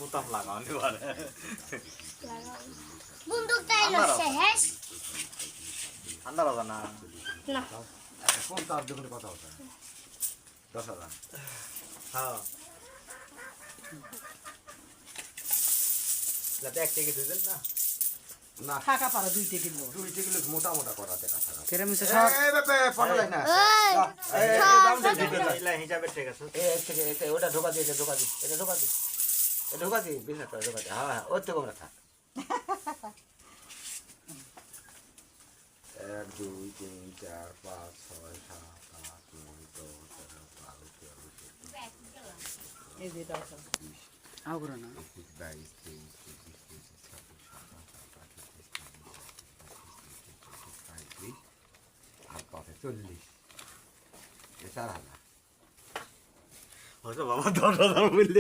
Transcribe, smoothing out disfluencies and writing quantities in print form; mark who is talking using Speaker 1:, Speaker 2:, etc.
Speaker 1: বোতাম লাগাও এবারে
Speaker 2: বন্দুকটা এলো শেষ
Speaker 1: ঠান্ডা লাগা না
Speaker 2: না
Speaker 3: কোন তার দেখুন কথা হচ্ছে 10,000
Speaker 1: হ্যাঁ লাতে এক থেকে দুজন না
Speaker 3: না
Speaker 4: টাকা পারা 2 টাকা কিলো
Speaker 3: 2 টিকিলো মোটা মোটা করাতে কথা
Speaker 4: কেরামিছে সব
Speaker 3: এই বাপে পড়ে যায় না
Speaker 1: এই হিসাবে ঠিক আছে
Speaker 3: এই থেকে এটা ওটা ঢোকা দিয়ে এটা ঢোকা দি এটা ঢোকা দি এটা ঢোকা দি বিনা করে ঢোকা দি হ্যাঁ ওর থেকে আমরা থাক 1 2 3 4 5 6 7 8 9 10 11 12 13
Speaker 4: এই যে দাও আগুরা না
Speaker 3: 40 4,000
Speaker 1: হয়তো বাবা 10,000 বললে